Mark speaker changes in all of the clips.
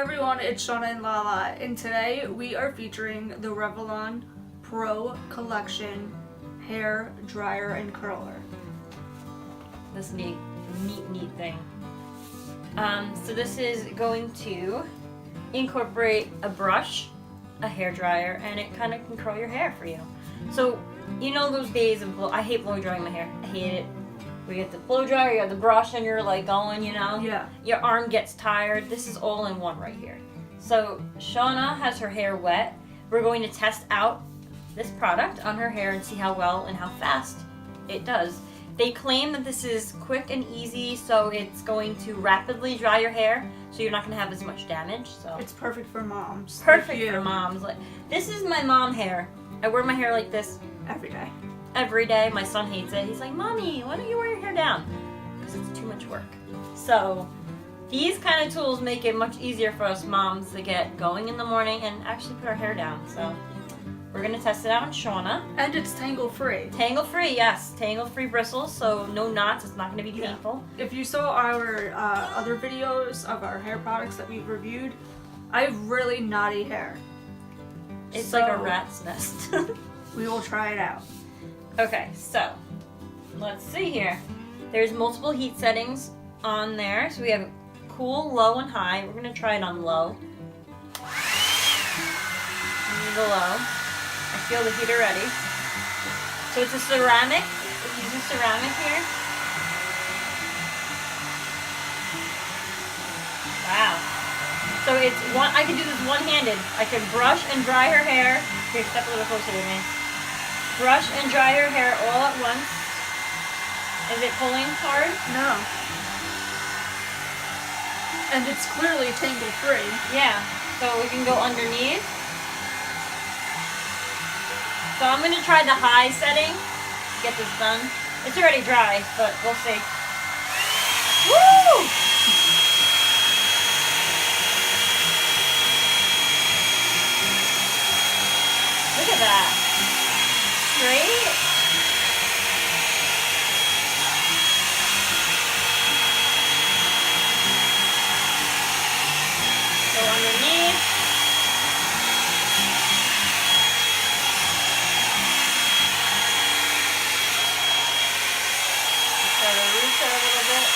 Speaker 1: everyone, it's Shawna and LaLa, and today we are featuring the Revlon Pro Collection hair dryer and curler.
Speaker 2: This neat thing. So this is going to incorporate a brush, a hair dryer, and it kind of can curl your hair for you. So you know those days of I hate blow drying my hair. I hate it. We get the blow dryer, you have the brush, and you're like going, you know?
Speaker 1: Yeah.
Speaker 2: Your arm gets tired. This is all in one right here. So Shawna has her hair wet. We're going to test out this product on her hair and see how well and how fast it does. They claim that this is quick and easy, so it's going to rapidly dry your hair, so you're not going to have as much damage. So
Speaker 1: it's perfect for moms.
Speaker 2: Perfect for moms. Like, this is my mom hair. I wear my hair like this
Speaker 1: every day.
Speaker 2: Every day. My son hates it. He's like, Mommy, why don't you wear your hair down? Because it's too much work. So these kind of tools make it much easier for us moms to get going in the morning and actually put our hair down. So we're going to test it out on Shawna.
Speaker 1: And it's tangle-free.
Speaker 2: Tangle-free, yes. Tangle-free bristles, so no knots. It's not going to be painful.
Speaker 1: If you saw our other videos of our hair products that we've reviewed, I have really knotty hair.
Speaker 2: It's like a rat's nest.
Speaker 1: We will try it out.
Speaker 2: Okay, so let's see here. There's multiple heat settings on there. So we have cool, low, and high. We're going to try it on low. The low. I feel the heat already. So it's a ceramic. We're using ceramic here. Wow. So it's one. I can do this one-handed. I can brush and dry her hair. Here, step a little closer to me. Brush and dry her hair all at once. Is it pulling hard?
Speaker 1: No. And it's clearly tangle-free.
Speaker 2: Yeah. So we can go underneath. So I'm going to try the high setting to get this done. It's already dry, but we'll see. Woo! Look at that. Straight. Go underneath. Try to reach it a little bit.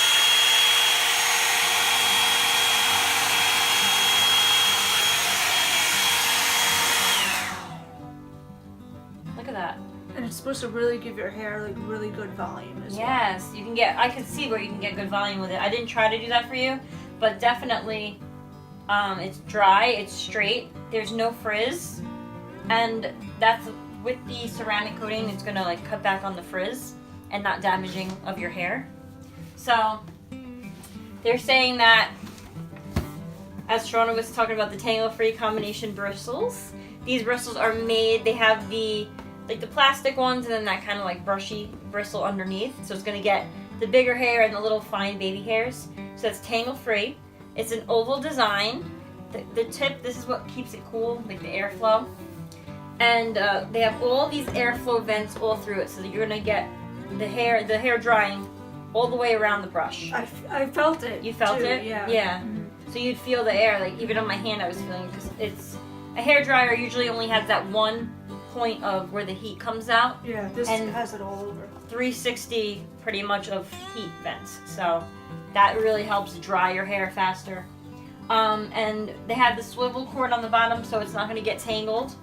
Speaker 2: Look at that.
Speaker 1: And it's supposed to really give your hair like really good volume as well.
Speaker 2: Yes, you can get, I can see where you can get good volume with it. I didn't try to do that for you, but definitely it's dry, it's straight, there's no frizz, and that's with the ceramic coating, it's gonna like cut back on the frizz and not damaging of your hair. So they're saying that, as Shawna was talking about the tangle-free combination bristles, these bristles are made, they have the plastic ones and then that kind of like brushy bristle underneath. So it's going to get the bigger hair and the little fine baby hairs. So it's tangle free. It's an oval design. The tip, this is what keeps it cool, like the airflow. And they have all these airflow vents all through it, so that you're going to get the hair drying all the way around the brush.
Speaker 1: I felt it.
Speaker 2: You felt
Speaker 1: too,
Speaker 2: it?
Speaker 1: Yeah.
Speaker 2: Yeah.
Speaker 1: Mm-hmm.
Speaker 2: So you'd feel the air, like even on my hand I was feeling, because it's, a hair dryer usually only has that one point of where the heat comes out.
Speaker 1: Yeah, this has it all over.
Speaker 2: 360 pretty much of heat vents, so that really helps dry your hair faster. And they have the swivel cord on the bottom, so it's not going to get tangled.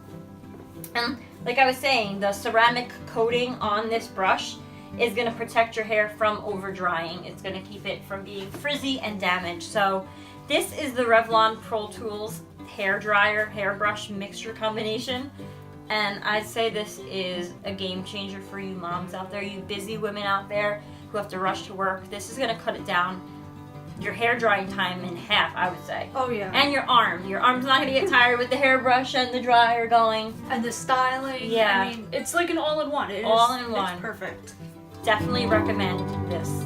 Speaker 2: And like I was saying, the ceramic coating on this brush is going to protect your hair from over drying. It's going to keep it from being frizzy and damaged. So this is the Revlon Pro Tools hair dryer hairbrush mixture combination. And I'd say this is a game changer for you moms out there, you busy women out there who have to rush to work. This is going to cut it down, your hair drying time in half, I would say.
Speaker 1: Oh yeah.
Speaker 2: And your arm. Your arm's not going to get tired with the hairbrush and the dryer going.
Speaker 1: And the styling.
Speaker 2: Yeah.
Speaker 1: I mean, it's like an all-in-one.
Speaker 2: All-in-one.
Speaker 1: It's perfect.
Speaker 2: Definitely recommend this.